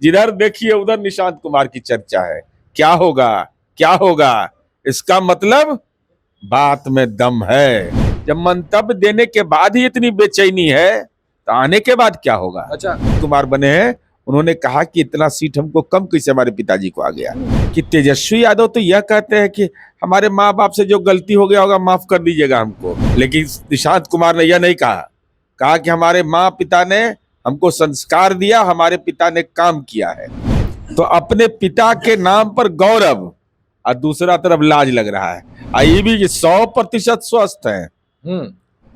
जिधर देखिए उधर निशांत कुमार की चर्चा है। क्या होगा, क्या होगा? इसका मतलब बात में दम है। जब मंतव्य देने के बाद ही इतनी बेचैनी है तो आने के बाद क्या होगा? अच्छा, कुमार बने हैं, उन्होंने कहा कि इतना सीट हमको कम कैसे हमारे पिताजी को आ गया। कि तेजस्वी यादव तो यह कहते हैं कि हमारे माँ बाप से जो गलती हो गया होगा माफ कर दीजिएगा हमको, लेकिन निशांत कुमार ने यह नहीं कहा कि हमारे माँ पिता ने हमको संस्कार दिया, हमारे पिता ने काम किया है। तो अपने पिता के नाम पर गौरव और दूसरा तरफ लाज लग रहा है। ये भी 100% स्वस्थ है।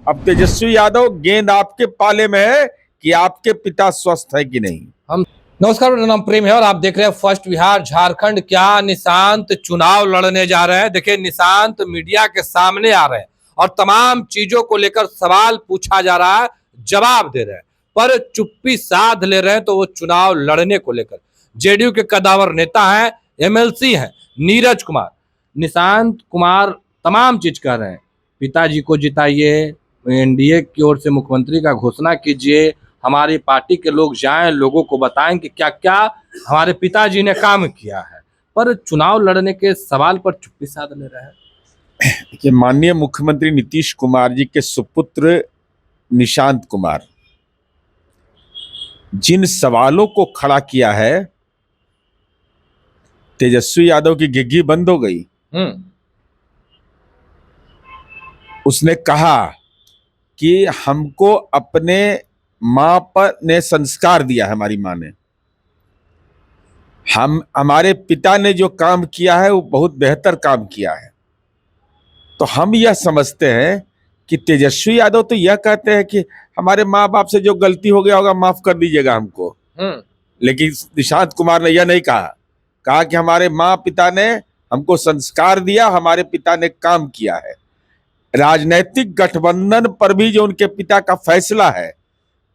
अब तेजस्वी यादव गेंद आपके पाले में है कि आपके पिता स्वस्थ है कि नहीं। हम नमस्कार, मेरा नाम प्रेम है और आप देख रहे हैं फर्स्ट बिहार झारखंड। क्या निशांत चुनाव लड़ने जा रहे हैं? देखिए, निशांत मीडिया के सामने आ रहे हैं और तमाम चीजों को लेकर सवाल पूछा जा रहा है, जवाब दे रहे हैं, पर चुप्पी साध ले रहे हैं। तो वो चुनाव लड़ने को लेकर जेडीयू के कदावर नेता हैं, एमएलसी हैं नीरज कुमार। निशांत कुमार तमाम चीज कह रहे हैं, पिताजी को जिताइए, एनडीए की ओर से मुख्यमंत्री का घोषणा कीजिए, हमारी पार्टी के लोग जाएं, लोगों को बताएं कि क्या क्या हमारे पिताजी ने काम किया है। पर चुनाव लड़ने के सवाल पर चुप्पी साध ले रहे हैं। देखिए, माननीय मुख्यमंत्री नीतीश कुमार जी के सुपुत्र निशांत कुमार जिन सवालों को खड़ा किया है, तेजस्वी यादव की गिग्गी बंद हो गई। उसने कहा कि हमको अपने माँ पर ने संस्कार दिया है, हमारी माँ ने, हमारे पिता ने जो काम किया है वो बहुत बेहतर काम किया है। तो हम यह समझते हैं कि तेजस्वी यादव तो यह कहते हैं कि हमारे माँ बाप से जो गलती हो गया होगा माफ कर दीजिएगा हमको, लेकिन निशांत कुमार ने यह नहीं कहा कि हमारे माँ पिता ने हमको संस्कार दिया, हमारे पिता ने काम किया है। राजनीतिक गठबंधन पर भी जो उनके पिता का फैसला है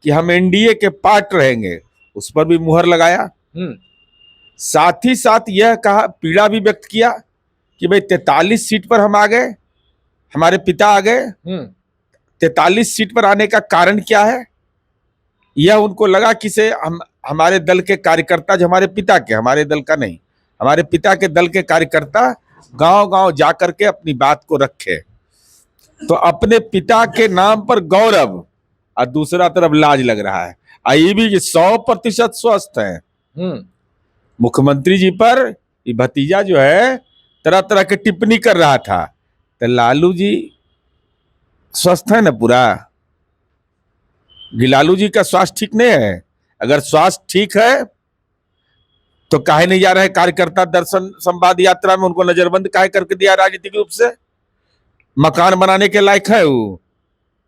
कि हम एनडीए के पार्ट रहेंगे, उस पर भी मुहर लगाया। साथ ही साथ यह कहा, पीड़ा भी व्यक्त किया कि भाई 43 सीट पर हम आ गए, हमारे पिता आ गए। 43 सीट पर आने का कारण क्या है? यह उनको लगा कि से हमारे दल के कार्यकर्ता, जो हमारे पिता के, हमारे दल का नहीं, हमारे पिता के दल के कार्यकर्ता गांव गांव जाकर के अपनी बात को रखे। तो अपने पिता के नाम पर गौरव और दूसरा तरफ लाज लग रहा है। ये भी 100% स्वस्थ है। मुख्यमंत्री जी पर ये भतीजा जो है तरह तरह की टिप्पणी कर रहा था, तो लालू जी स्वस्थ है ना पूरा? लालू जी का स्वास्थ्य ठीक नहीं है? अगर स्वास्थ्य ठीक है तो काहे नहीं जा रहे कार्यकर्ता दर्शन संवाद यात्रा में? उनको नजरबंद काहे करके दिया राजनीतिक रूप से? मकान बनाने के लायक है वो?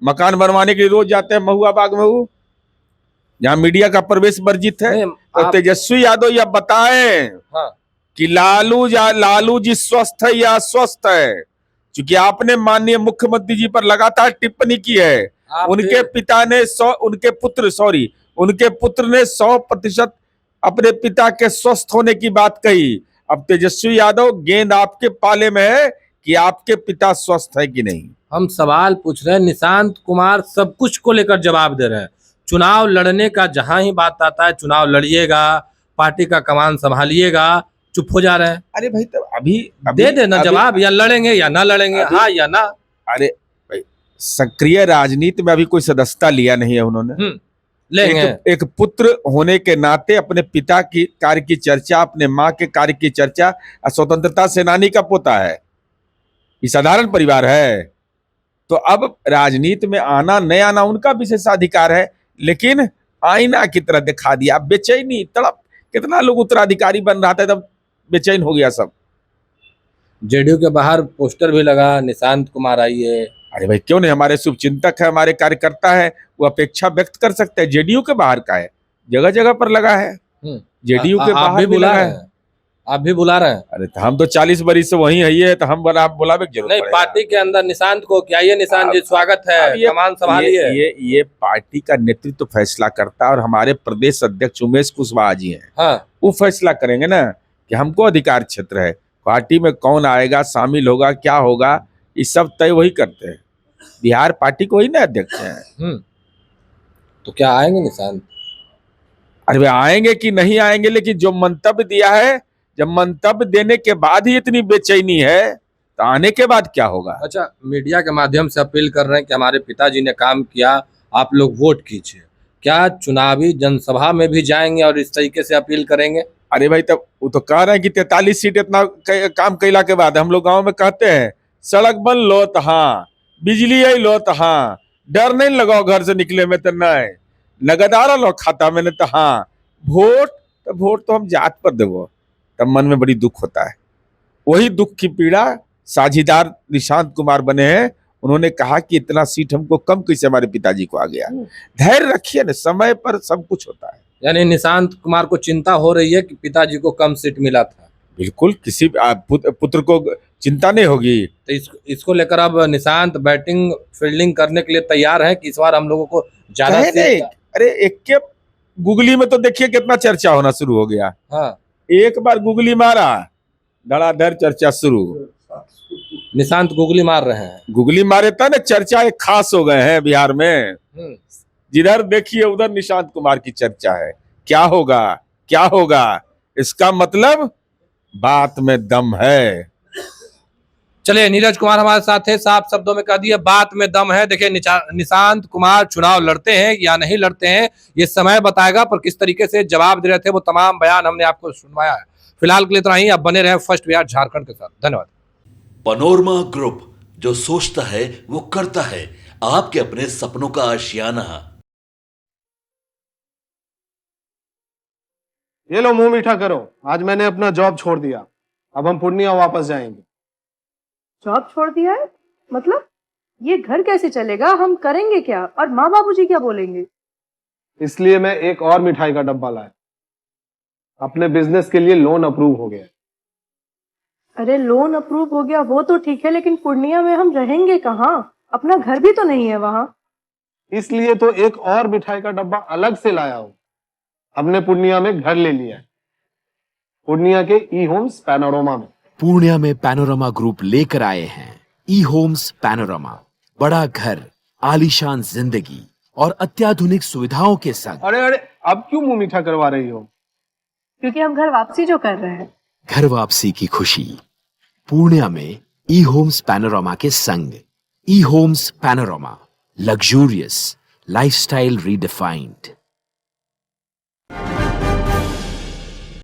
मकान बनवाने के लिए रोज जाते हैं महुआ बाग में, वो जहाँ मीडिया का प्रवेश वर्जित है। तो तेजस्वी यादव यह बताएं कि लालू जी स्वस्थ है या अस्वस्थ है? क्योंकि आपने माननीय मुख्यमंत्री जी पर लगातार टिप्पणी की है। उनके पिता ने उनके पुत्र ने 100% अपने पिता के स्वस्थ होने की बात कही। अब तेजस्वी यादव गेंद आपके पाले में है कि आपके पिता स्वस्थ है कि नहीं। हम सवाल पूछ रहे हैं, निशांत कुमार सब कुछ को लेकर जवाब दे रहे हैं। चुनाव लड़ने का जहां ही बात आता है, चुनाव लड़िएगा, पार्टी का कमान संभालिएगा, चुप हो जा रहे हैं। अरे भाई, तो अभी दे देना जवाब, या लड़ेंगे या ना लड़ेंगे, हाँ या ना। अरे भाई, सक्रिय राजनीति में अभी कोई सदस्यता लिया नहीं है उन्होंने। लेंगे। एक पुत्र होने के नाते अपने पिता की कार्य की चर्चा, अपने माँ के कार्य की चर्चा, स्वतंत्रता सेनानी का पोता है, ये साधारण परिवार है। तो अब राजनीति में आना नहीं आना उनका विशेषाधिकार है, लेकिन आईना की तरह दिखा दिया। बेचैनी, तड़प, कितना लोग उत्तराधिकारी बन रहा था तब बेचैन हो गया सब। जेडीयू के बाहर पोस्टर भी लगा, निशांत कुमार आइए। अरे भाई, क्यों नहीं? हमारे शुभचिंतक है, हमारे कार्यकर्ता है, वो अपेक्षा व्यक्त कर सकते हैं। जेडीयू के बाहर का है, जगह जगह पर लगा है। जेडीयू के बाहर भी लगा है। आप भी बुला रहे हैं? अरे तो हम तो 40 बरिस से वही है, तो हम बुलावे जरूर नहीं। पार्टी के अंदर निशांत को क्या, ये निशांत जी स्वागत है, कमान संभालिए। ये पार्टी का नेतृत्व फैसला करता है, और हमारे प्रदेश अध्यक्ष उमेश कुशवाहा जी हैं, वो फैसला करेंगे ना कि हमको अधिकार क्षेत्र है, पार्टी में कौन आएगा, शामिल होगा, क्या होगा, ये सब तय वही करते हैं। बिहार पार्टी को ही ना अध्यक्ष है। तो क्या आएंगे निशांत? अरे वे आएंगे कि नहीं आएंगे, लेकिन जो मंतव्य दिया है, जब मंतव्य देने के बाद ही इतनी बेचैनी है तो आने के बाद क्या होगा। अच्छा, मीडिया के माध्यम से अपील कर रहे हैं कि हमारे पिताजी ने काम किया, आप लोग वोट कीजिए। क्या चुनावी जनसभा में भी जाएंगे और इस तरीके से अपील करेंगे? अरे भाई, तब वो तो कह रहे हैं कि 43 सीट इतना काम कैला के बाद हम लोग गांव में कहते हैं सड़क बन लो तो हाँ, बिजली आई लो तो हाँ, डर नहीं लगाओ घर से निकले में तो नहीं, नगदारा लो खाता में नहीं तो हाँ, वोट तो हम जात पर देवो, तब मन में बड़ी दुख होता है। वही दुख की पीड़ा साझीदार निशांत कुमार बने हैं। उन्होंने कहा कि इतना सीट हमको कम कैसे हमारे पिताजी को आ गया। धैर्य रखिए ना, समय पर सब कुछ होता है। यानी निशांत कुमार को चिंता हो रही है कि पिताजी को कम सीट मिला था। बिल्कुल, किसी पुत्र को चिंता नहीं होगी। तो इसको लेकर अब निशांत बैटिंग फील्डिंग करने के लिए तैयार है कि इस बार हम लोगों को ज्यादा नहीं, अरे एक के गूगली में तो देखिए कितना चर्चा होना शुरू हो गया। हाँ, एक बार गूगली मारा, धड़ाधड़ चर्चा शुरू। निशांत गूगली मार रहे हैं। गूगली मारे था ना, चर्चा एक खास हो गए हैं बिहार में। जिधर देखिए उधर निशांत कुमार की चर्चा है। क्या होगा क्या होगा, इसका मतलब बात में दम है। चलिए, नीरज कुमार हमारे साथ है, साफ शब्दों में कह दिया बात में दम है। देखिए, निशांत कुमार चुनाव लड़ते हैं या नहीं लड़ते हैं ये समय बताएगा, पर किस तरीके से जवाब दे रहे थे वो तमाम बयान हमने आपको सुनवाया है। फिलहाल के लिए इतना ही। आप बने रहे फर्स्ट बिहार झारखंड के साथ। धन्यवाद। पैनोरमा ग्रुप, जो सोचता है वो करता है। आपके अपने सपनों का आशियाना। ये लो, मुंह मीठा करो। आज मैंने अपना जॉब छोड़ दिया, अब हम पूर्णिया वापस जाएंगे। जॉब छोड़ दिया है? मतलब ये घर कैसे चलेगा? हम करेंगे क्या? और माँ बाबूजी क्या बोलेंगे? इसलिए मैं एक और मिठाई का डब्बा लाया। अपने बिजनेस के लिए लोन अप्रूव हो गया। अरे लोन अप्रूव हो गया वो तो ठीक है, लेकिन पूर्णिया में हम रहेंगे कहाँ? अपना घर भी तो नहीं है वहां। इसलिए तो एक और मिठाई का डब्बा अलग से लाया हूं। हमने पूर्णिया में घर ले लिया है, पूर्णिया के ई होम्स पैनोरमा में। पूर्णिया में पैनोरमा ग्रुप लेकर आए हैं ई होम्स पैनोरमा। बड़ा घर, आलीशान जिंदगी और अत्याधुनिक सुविधाओं के संग। अरे अब क्यों मुंह मीठा करवा रही हो? क्योंकि हम घर वापसी जो कर रहे हैं। घर वापसी की खुशी पूर्णिया में ई होम्स पैनोरमा के संग। ई Homes Panorama, luxurious lifestyle redefined.